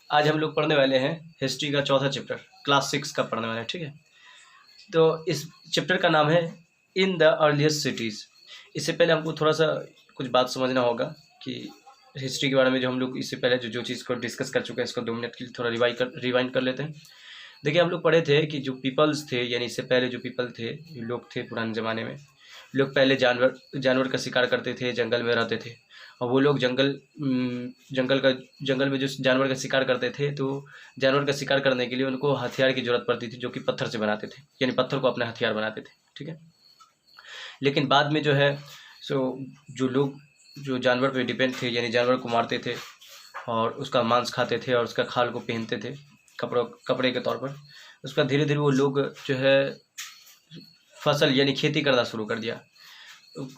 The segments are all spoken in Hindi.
आज हम लोग पढ़ने वाले हैं हिस्ट्री का चौथा चैप्टर, क्लास 6 का पढ़ने वाले हैं। ठीक है, तो इस चैप्टर का नाम है इन द अर्लीस्ट सिटीज़। इससे पहले हमको थोड़ा सा कुछ बात समझना होगा कि हिस्ट्री के बारे में जो हम लोग इससे पहले जो चीज़ को डिस्कस कर चुके हैं, इसको 2 मिनट के लिए थोड़ा रिवाइंड कर लेते हैं। देखिए, हम लोग पढ़े थे कि जो पीपल्स थे, यानी इससे पहले जो पीपल थे, लोग थे पुराने ज़माने में, लोग पहले जानवर का शिकार करते थे, जंगल में रहते थे। और वो लोग जंगल में जो जानवर का शिकार करते थे, तो जानवर का शिकार करने के लिए उनको हथियार की ज़रूरत पड़ती थी, जो कि पत्थर से बनाते थे, यानी पत्थर को अपना हथियार बनाते थे। ठीक है, लेकिन बाद में जो है जो लोग जो जानवर पे डिपेंड थे, यानी जानवर को मारते थे और उसका मांस खाते थे और उसका खाल को पहनते थे कपड़े के तौर पर, उसका धीरे धीरे वो लोग जो है फसल यानी खेती करना शुरू कर दिया।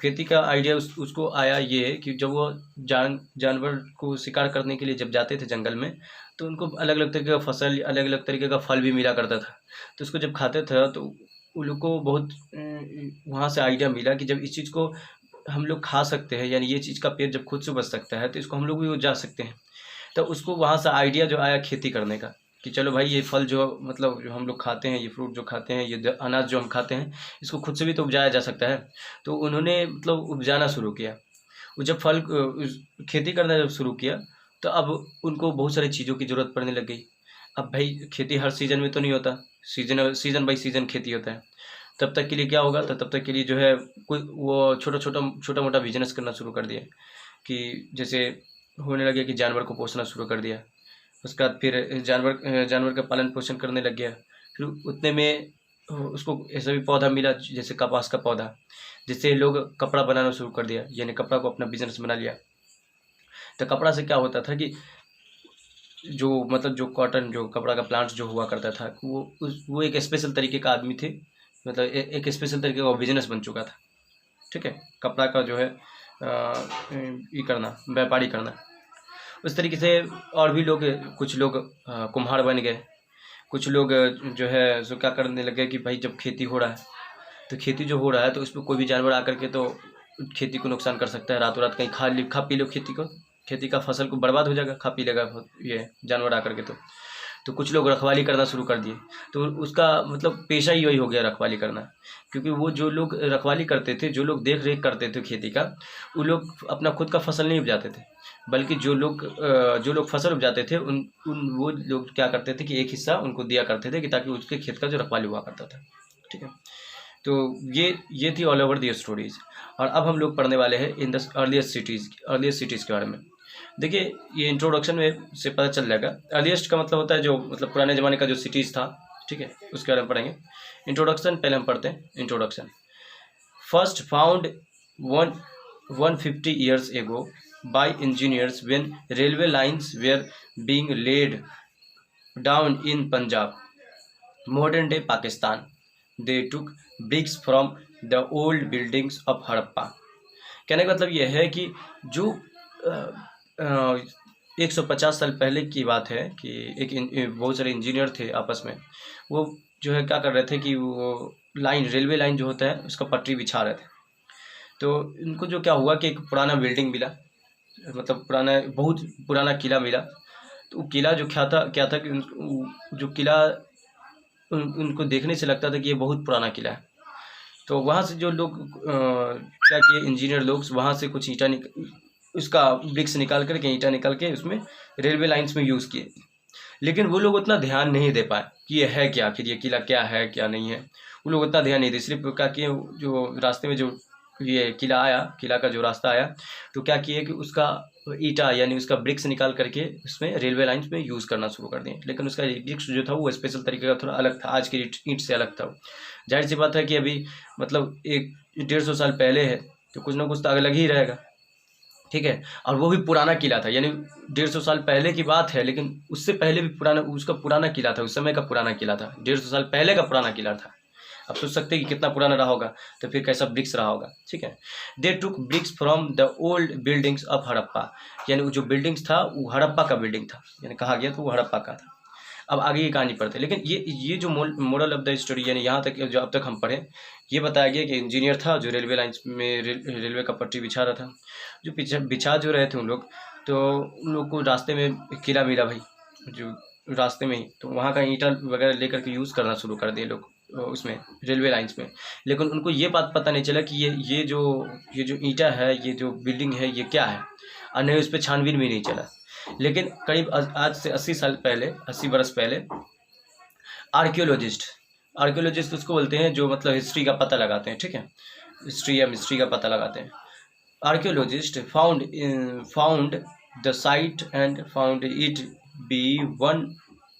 खेती का आइडिया उसको आया ये कि जब वो जानवर को शिकार करने के लिए जब जाते थे जंगल में, तो उनको अलग अलग तरीके का फसल, अलग अलग तरीके का फल भी मिला करता था। तो उसको जब खाते थे तो उन लोग को बहुत वहाँ से आइडिया मिला कि जब इस चीज़ को हम लोग खा सकते हैं, यानी ये चीज़ का पेट जब खुद से बच सकता है, तो इसको हम लोग भी जा सकते हैं। तो उसको वहाँ से आइडिया जो आया खेती करने का, कि चलो भाई ये फल जो मतलब जो हम लोग खाते हैं, ये फ्रूट जो खाते हैं, ये अनाज जो हम खाते हैं, इसको खुद से भी तो उपजाया जा सकता है। तो उन्होंने मतलब उपजाना शुरू किया। वो जब खेती करना जब शुरू किया, तो अब उनको बहुत सारी चीज़ों की ज़रूरत पड़ने लग गई। अब भाई खेती हर सीज़न में तो नहीं होता, सीज़न बाई सीज़न खेती होता है। तब तक के लिए क्या होगा, तो तब तक के लिए जो है कोई वो छोटा मोटा बिजनेस करना शुरू कर दिया, कि जैसे होने लगे कि जानवर को पोसना शुरू कर दिया। उसके बाद फिर जानवर का पालन पोषण करने लग गया। फिर उतने में उसको ऐसा भी पौधा मिला जैसे कपास का पौधा, जिससे लोग कपड़ा बनाना शुरू कर दिया, यानी कपड़ा को अपना बिजनेस बना लिया। तो कपड़ा से क्या होता था कि जो कॉटन, जो कपड़ा का प्लांट जो हुआ करता था, वो एक स्पेशल तरीके का आदमी थे, मतलब एक स्पेशल तरीके का बिजनेस बन चुका था। ठीक है, कपड़ा का जो है ये करना, व्यापारी करना। उस तरीके से और भी लोग, कुछ लोग कुम्हार बन गए, कुछ लोग जो है सो क्या करने लगे कि भाई जब खेती हो रहा है, तो खेती जो हो रहा है तो उसमें कोई भी जानवर आकर के तो खेती को नुकसान कर सकता है। रातों रात कहीं खा पी लो खेती का फसल को बर्बाद हो जाएगा, खा पी लेगा ये जानवर आकर के। तो कुछ लोग रखवाली करना शुरू कर दिए। तो उसका मतलब पेशा ही वही हो गया, रखवाली करना। क्योंकि वो जो लोग रखवाली करते थे, जो लोग देख रेख करते थे खेती का, वो लोग अपना खुद का फसल नहीं उपजाते थे, बल्कि जो लोग फसल उपजाते थे वो लोग क्या करते थे कि एक हिस्सा उनको दिया करते थे, कि ताकि उसके खेत का जो रखवाली हुआ करता था। ठीक है, तो ये थी ऑल ओवर दी स्टोरीज। और अब हम लोग पढ़ने वाले हैं इन द अर्लीस्ट सिटीज़ के बारे में। देखिए, ये इंट्रोडक्शन में से पता चल जाएगा। अर्लीस्ट का मतलब होता है जो मतलब पुराने ज़माने का जो सिटीज़ था। ठीक है, उसके बारे में पढ़ेंगे। इंट्रोडक्शन पहले हम पढ़ते हैं। Introduction, first found 150 years ago by engineers when railway lines were being laid down in Punjab, modern day Pakistan. They took bricks from the old buildings of Harappa. कहने का मतलब यह है कि जो 150 साल पहले की बात है कि बहुत सारे इंजीनियर थे आपस में, वो जो है क्या कर रहे थे कि वो रेलवे लाइन जो होता है उसका पटरी बिछा रहे थे। तो इनको जो क्या हुआ कि एक पुराना बिल्डिंग मिला, मतलब बहुत पुराना किला मिला। तो वो किला जो क्या था कि जो किला उनको देखने से लगता था कि ये बहुत पुराना किला है। तो वहाँ से जो लोग क्या किए, इंजीनियर लोग वहाँ से कुछ उसका ब्रिक्स निकाल करके, ईंटा निकाल के उसमें रेलवे लाइंस में यूज़ किए। लेकिन वो लोग उतना ध्यान नहीं दे पाए कि ये है क्या, आखिर ये किला क्या है क्या नहीं है। वो लोग उतना ध्यान नहीं दे, सिर्फ क्या किए, जो रास्ते में जो ये किला का जो रास्ता आया, तो क्या किए कि उसका ईंटा यानी उसका ब्रिक्स निकाल करके उसमें रेलवे लाइंस में यूज़ करना शुरू कर दिए। लेकिन उसका ब्रिक्स जो था वो स्पेशल तरीके का थोड़ा अलग था, आज की ईंट से अलग था। जाहिर सी बात है कि अभी मतलब 150 साल पहले है, तो कुछ ना कुछ तो अलग ही रहेगा। ठीक है, और वो भी पुराना किला था, यानी 150 साल पहले की बात है, लेकिन उससे पहले भी उसका पुराना किला था, उस समय का पुराना किला था, 150 साल पहले का पुराना किला था। आप सोच सकते हैं कि कितना पुराना रहा होगा, तो फिर कैसा ब्रिक्स रहा होगा। ठीक है, they took bricks from the old buildings of Harappa, यानी जो बिल्डिंग्स था वो हड़प्पा का बिल्डिंग था, यानी कहा गया तो वो हड़प्पा का था। अब आगे की कहानी पढ़ते हैं। लेकिन ये जो मोरल ऑफ द स्टोरी, यानी यहाँ तक जो अब तक हम पढ़े, ये बताया गया कि इंजीनियर था जो रेलवे लाइन्स में रेलवे का पटरी बिछा रहा था। जो बिछा जो रहे थे उन लोग, तो उन लोग को रास्ते में किला मिला भाई, जो रास्ते में ही, तो वहाँ का ईंटा वगैरह लेकर के यूज़ करना शुरू कर दिए लोग उसमें रेलवे लाइंस में। लेकिन उनको ये बात पता नहीं चला कि ये जो ईंटा है, ये जो बिल्डिंग है, ये क्या है, और नहीं उस पर छानबीन भी नहीं चला। लेकिन करीब आज से 80 साल पहले, 80 बरस पहले आर्कियोलॉजिस्ट उसको बोलते हैं जो मतलब हिस्ट्री का पता लगाते हैं, ठीक है, हिस्ट्री या मिस्ट्री का पता लगाते हैं। Archaeologist found the site and found it be one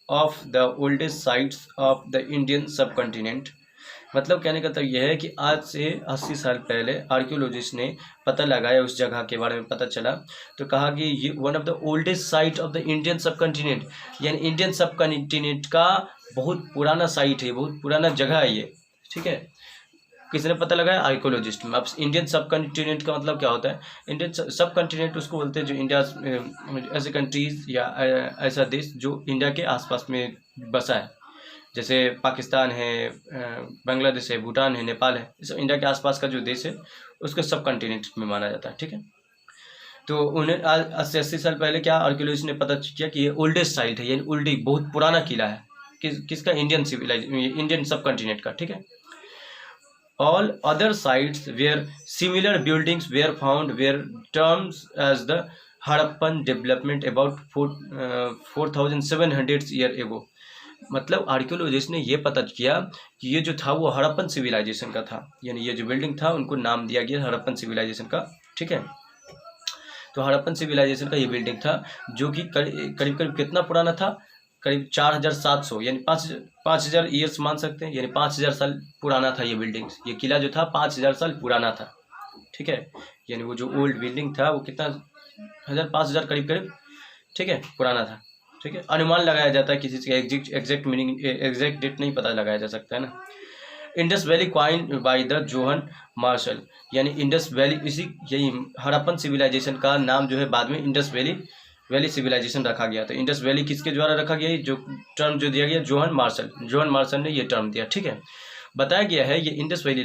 of the oldest sites of the Indian सब कॉन्टिनेंट। मतलब कहने का मतलब यह है कि आज से 80 साल पहले आर्कियोलॉजिस्ट ने पता लगाया, उस जगह के बारे में पता चला, तो कहा कि ये one of the oldest site of the Indian सब कॉन्टिनेंट, यानी इंडियन सब कॉन्टिनेंट का बहुत पुराना साइट है, बहुत पुराना जगह है ये, ठीक है। किसने पता लगाया? आर्कियोलॉजिस्ट। अब इंडियन सब कॉन्टिनेंट का मतलब क्या होता है? इंडियन सब कॉन्टिनेंट उसको बोलते हैं जो इंडिया ऐसे कंट्रीज या ऐसा देश जो इंडिया के आसपास में बसा है, जैसे पाकिस्तान है, बांग्लादेश है, भूटान है, नेपाल है, ये सब इंडिया के आसपास का जो देश है उसको सब कॉन्टिनेंट में माना जाता है, ठीक है। तो उन्हें आज से 80 साल पहले क्या आर्कियोलॉजिस्ट ने पता किया कि ये ओल्डेस्ट साइट है, यानी ओल्ड बहुत पुराना किला है, किसका? इंडियन सब कॉन्टिनेंट का, ठीक है। All other sites where similar buildings were found were termed as the Harappan development about 4700 year ago। मतलब आर्कियोलॉजिस्ट ने ये पता किया कि ये जो था वो हड़प्पन सिविलाइजेशन का था, यानी ये जो बिल्डिंग था उनको नाम दिया गया हड़प्पन सिविलाइजेशन का, ठीक है। तो हड़प्पन सिविलाइजेशन का ये बिल्डिंग था जो कि करीब करीब कितना पुराना था? करीब 4700, यानी 5000 ईयर्स मान सकते हैं, यानी 5000 साल पुराना था ये बिल्डिंग। ये किला जो था 5000 साल पुराना था, ठीक है। यानी वो जो ओल्ड बिल्डिंग था वो कितना 5000 करीब करीब, ठीक है, पुराना था, ठीक है। अनुमान लगाया जाता है, किसी चीज़ का एग्जैक्ट मीनिंग, एग्जैक्ट डेट नहीं पता लगाया जा सकता है ना। Indus valley coin by the John Marshall, यानी इंडस वैली, इसी यही हड़प्पन सिविलाइजेशन का नाम जो है बाद में इंडस वैली सिविलाइजेशन रखा गया। तो इंडस वैली किसके द्वारा रखा गया? जो टर्म जो दिया गया जोहन मार्शल ने ये टर्म दिया, ठीक है। बताया गया है ये इंडस वैली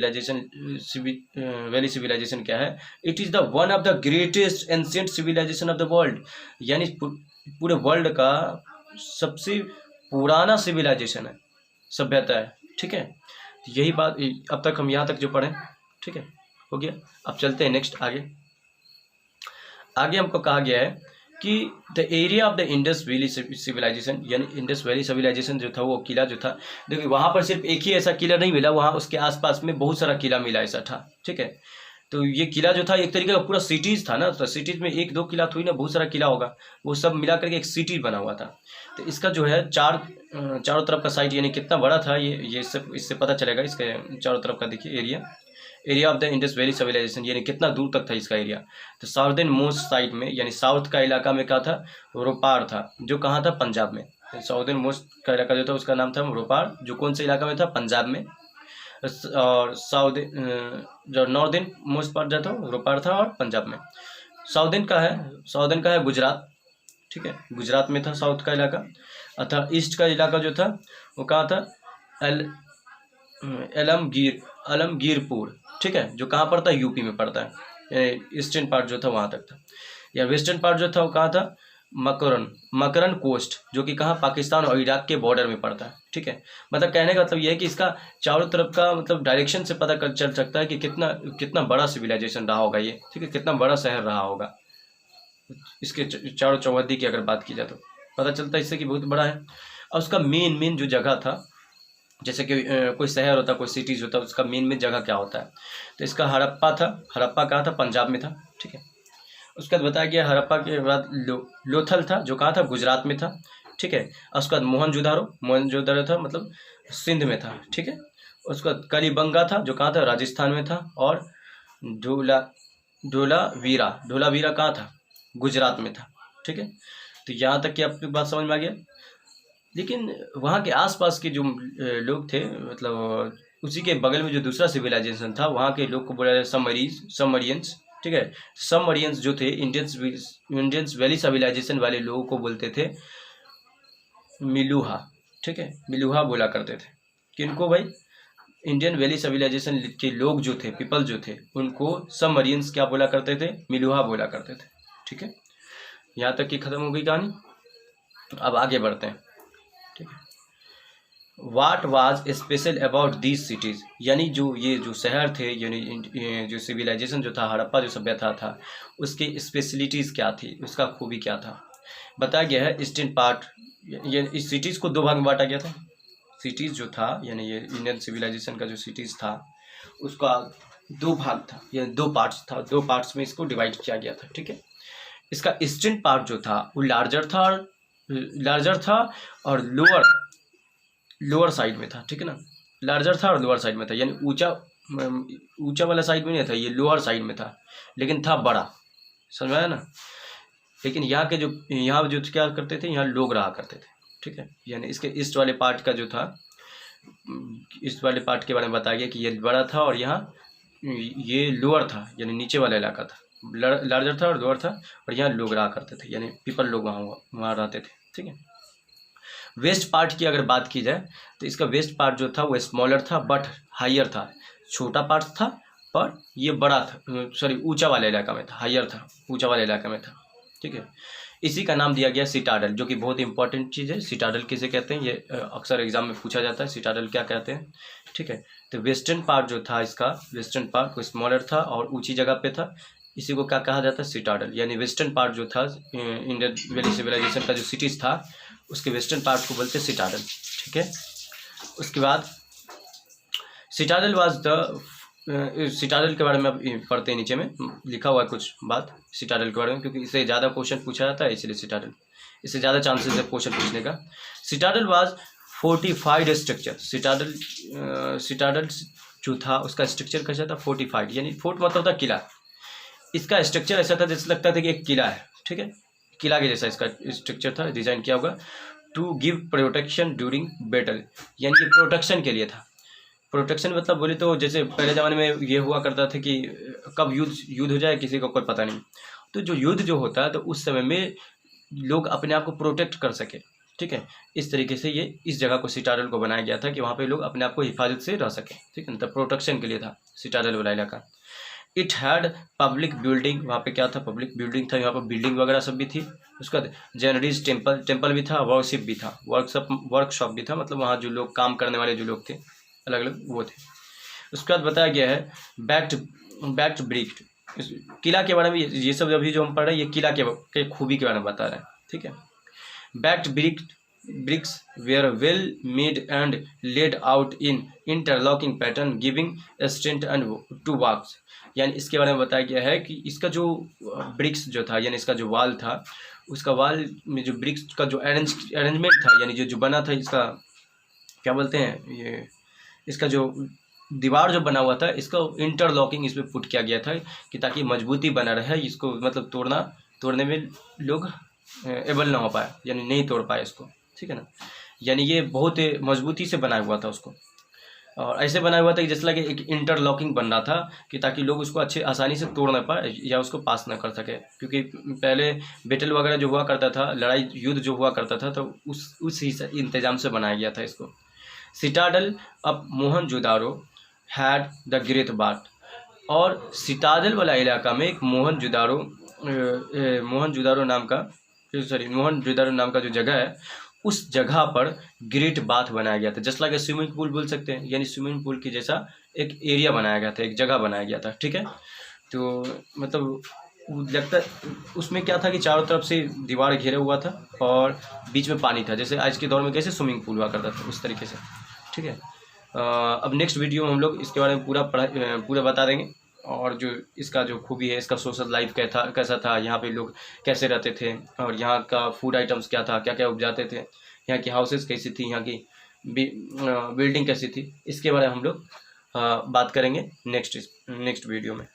सिविलाइजेशन क्या है? It is the one of the greatest ancient civilisation of the world, यानी पूरे वर्ल्ड का सबसे पुराना सिविलाइजेशन है, सभ्यता है, ठीक है। यही बात अब तक हम यहाँ तक जो पढ़े, ठीक है, हो गया। अब चलते हैं नेक्स्ट आगे हमको कहा गया है कि the area of the Indus valley civilisation, यानी इंडस वैली सिविलाइजेशन जो था वो किला जो था, देखिए वहाँ पर सिर्फ एक ही ऐसा किला नहीं मिला, वहाँ उसके आसपास में बहुत सारा किला मिला ऐसा था, ठीक है। तो ये किला जो था एक तरीके का पूरा सिटीज़ था ना, तो सिटीज़ में एक दो किला थोड़ी ना, बहुत सारा किला होगा, वो सब मिला करके एक सिटी बना हुआ था। तो इसका जो है चारों तरफ का साइट यानी कितना बड़ा था ये इससे पता चलेगा। इसके चारों तरफ का देखिए area of the Indus valley civilisation, यानी कितना दूर तक था इसका एरिया। तो साउदर्न मोस्ट साइड में, यानी साउथ का इलाका में क्या था? रोपार था, जो कहाँ था? पंजाब में। साउदर्न मोस्ट का इलाका जो था उसका नाम था रोपार, जो कौन से इलाका में था? पंजाब में। और जो नॉर्दर्न मोस्ट पार्ट जो था रोपार था और पंजाब में। साउदर्न का है गुजरात, ठीक है, गुजरात में था साउथ का इलाका। अतः ईस्ट का इलाका जो था वो कहाँ था? अलमगीरपुर, ठीक है, जो कहाँ पड़ता है? यूपी में पड़ता है। ईस्टर्न पार्ट जो था वहाँ तक था। या वेस्टर्न पार्ट जो था वो कहाँ था? मकरन कोस्ट, जो कि कहाँ? पाकिस्तान और इराक के बॉर्डर में पड़ता है, ठीक है। मतलब कहने का मतलब ये है कि इसका चारों तरफ का मतलब डायरेक्शन से पता चल सकता है कि कितना बड़ा सिविलाइजेशन रहा होगा ये, ठीक है, कितना बड़ा शहर रहा होगा। इसके चारों चौहद्दी की अगर बात की जाए तो पता चलता है इससे कि बहुत बड़ा है। और उसका मेन जो जगह था, जैसे कि कोई शहर होता, कोई सिटीज़ होता, उसका मेन जगह क्या होता है? तो इसका हड़प्पा था। हड़प्पा कहाँ था? पंजाब में था, ठीक है। उसके बाद बताया गया हड़प्पा के बाद लोथल था, जो कहाँ था? गुजरात में था, ठीक है। उसके बाद मोहनजोदड़ो था, मतलब सिंध में था, ठीक है। उसके बाद कलीबंगा था, जो कहाँ था? राजस्थान में था। और धोलावीरा कहाँ था? गुजरात में था, ठीक है। तो यहाँ तक की आपकी बात समझ में आ गया। लेकिन वहाँ के आसपास के जो लोग थे, मतलब उसी के बगल में जो दूसरा सिविलाइजेशन था, वहाँ के लोग को बोला जाए सबमरियंस, ठीक है। सबमरियंस जो थे इंडियंस वैली सिविलाइजेशन वाले लोगों को बोलते थे मिलूहा, ठीक है, मिलूहा बोला करते थे। किनको भाई? इंडियन वैली सिविलाइजेशन के लोग जो थे, पीपल जो थे, उनको सबमरियंस क्या बोला करते थे? मिलूहा बोला करते थे, ठीक है। यहाँ तक की खत्म हो गई कहानी। अब आगे बढ़ते हैं, ठीक है। What was special about these cities, यानी जो ये जो शहर थे, यानी जो सिविलाइजेशन जो था, हड़प्पा जो सभ्यता था, उसकी स्पेशलिटीज़ क्या थी, उसका खूबी क्या था। बताया गया है ईस्टर्न पार्ट, ये इस सिटीज़ को दो भाग में बांटा गया था। सिटीज़ जो था, यानी ये इंडियन सिविलाइजेशन का जो सिटीज़ था, उसका दो भाग था, यानी दो पार्ट्स था, दो पार्ट्स में इसको डिवाइड किया गया था, ठीक है। इसका ईस्टर्न पार्ट जो था वो लार्जर था और लोअर साइड में था, ठीक है ना। लार्जर था और लोअर साइड में था, यानी ऊंचा वाला साइड में नहीं था, ये लोअर साइड में था, लेकिन था बड़ा, समझ आया ना। लेकिन यहाँ जो क्या करते थे, यहाँ लोग रहा करते थे, ठीक है। यानी इसके ईस्ट वाले पार्ट का जो था, ईस्ट वाले पार्ट के बारे में बताया गया कि ये बड़ा था और यहाँ ये लोअर था, यानी नीचे वाला इलाका था। लार्जर था और लोअर था, और यहाँ लोग रहा करते थे, यानी पीपल लोग वहाँ रहते थे, ठीक है। वेस्ट पार्ट की अगर बात की जाए तो इसका वेस्ट पार्ट जो था वो स्मॉलर था बट हायर था। छोटा पार्ट था पर ये बड़ा था, सॉरी ऊंचा वाले इलाका में था, हायर था, ऊंचा वाले इलाका में था, ठीक है। इसी का नाम दिया गया सिटाडल, जो कि बहुत इंपॉर्टेंट चीज़ है। सिटाडल किसे कहते हैं, ये अक्सर एग्जाम में पूछा जाता है, सिटाडल क्या कहते हैं, ठीक है। तो वेस्टर्न पार्ट जो था इसका, वेस्टर्न पार्ट वो स्मॉलर था और ऊंची जगह पे था, इसी को क्या कहा जाता है, सिटाडल। यानी वेस्टर्न पार्ट जो था इंडियन वैली सिविलाइजेशन का जो सिटीज़ था, उसके वेस्टर्न पार्ट को बोलते सिटाडल, ठीक है। उसके बाद सिटाडल वाज द सिटाडल के बारे में अब पढ़ते हैं, नीचे में लिखा हुआ है कुछ बात सिटाडल के बारे में, क्योंकि इससे ज़्यादा क्वेश्चन पूछा जाता है, इसलिए सिटाडल, इससे ज़्यादा चांसेस है क्वेश्चन पूछने का। Citadel was fortified structure. Citadel जो था उसका स्ट्रक्चर कैसा था, फोर्टिफाइड, यानी फोर्ट मतलब था किला। इसका स्ट्रक्चर ऐसा था जैसे लगता था कि एक किला है, ठीक है, किला के जैसा इसका स्ट्रक्चर था, डिजाइन किया होगा। To give protection during battle, यानी कि प्रोटेक्शन के लिए था। प्रोटेक्शन मतलब बोले तो जैसे पहले ज़माने में ये हुआ करता था कि कब युद्ध हो जाए किसी को कोई पता नहीं, तो जो युद्ध जो होता है तो उस समय में लोग अपने आप को प्रोटेक्ट कर सके, ठीक है। इस तरीके से ये इस जगह को सिटाडल को बनाया गया था कि वहाँ पे लोग अपने आप को हिफाजत से रह सके, ठीक है, मतलब प्रोटेक्शन के लिए था सिटाडल वाला इलाका। इट हैड पब्लिक बिल्डिंग, वहाँ पे क्या था, पब्लिक बिल्डिंग था, यहाँ पर बिल्डिंग वगैरह सब भी थी। उसका जनरीज टेम्पल भी था, वर्कशिप भी था, वर्कशॉप भी था, मतलब वहाँ जो लोग काम करने वाले जो लोग थे अलग अलग वो थे। उसके बाद बताया गया है बैक्ड ब्रिक, किला के बारे में, ये सब अभी जो हम पढ़ रहे हैं ये किला के खूबी के बारे में बता रहे हैं, ठीक है। Backed bricks were well made and laid out in interlocking pattern giving strength and to walks, यानी इसके बारे में बताया गया है कि इसका जो ब्रिक्स जो था, यानी इसका जो वाल था, उसका वाल में जो ब्रिक्स का जो अरेंजमेंट था, यानी जो बना था, इसका क्या बोलते हैं, ये इसका जो दीवार जो बना हुआ था, इसका इंटरलॉकिंग इसमें पुट किया गया था कि ताकि मजबूती बना रहे, इसको मतलब तोड़ने में लोग एबल ना हो पाए, यानी नहीं तोड़ पाए इसको, ठीक है ना। यानी ये बहुत मजबूती से बनाया हुआ था उसको, और ऐसे बनाया हुआ था कि जैसे लगे एक इंटरलॉकिंग बन रहा था कि ताकि लोग उसको अच्छे आसानी से तोड़ ना पाए या उसको पास ना कर सके, क्योंकि पहले बैटल वगैरह जो हुआ करता था, लड़ाई युद्ध जो हुआ करता था, तो उस ही इंतजाम से बनाया गया था इसको। सिटाडल अब Mohenjodaro had the great BART, और सिटाडल वाला इलाका में एक मोहनजोदारो नाम का जो जगह है, उस जगह पर ग्रेट बाथ बनाया गया था, जस्ट लाइक स्विमिंग पूल बोल सकते हैं, यानी स्विमिंग पूल की जैसा एक एरिया बनाया गया था, एक जगह बनाया गया था, ठीक है। तो मतलब लगता उसमें क्या था कि चारों तरफ से दीवार घेरे हुआ था और बीच में पानी था, जैसे आज के दौर में कैसे स्विमिंग पूल हुआ करता था उस तरीके से, ठीक है। अब नेक्स्ट वीडियो में हम लोग इसके बारे में पूरा बता देंगे, और जो इसका जो खूबी है, इसका सोशल लाइफ कैसा था, यहाँ पे लोग कैसे रहते थे, और यहाँ का फूड आइटम्स क्या था, क्या क्या उपजाते थे, यहाँ की हाउसेस कैसी थी, यहाँ की बिल्डिंग कैसी थी, इसके बारे में हम लोग बात करेंगे नेक्स्ट वीडियो में।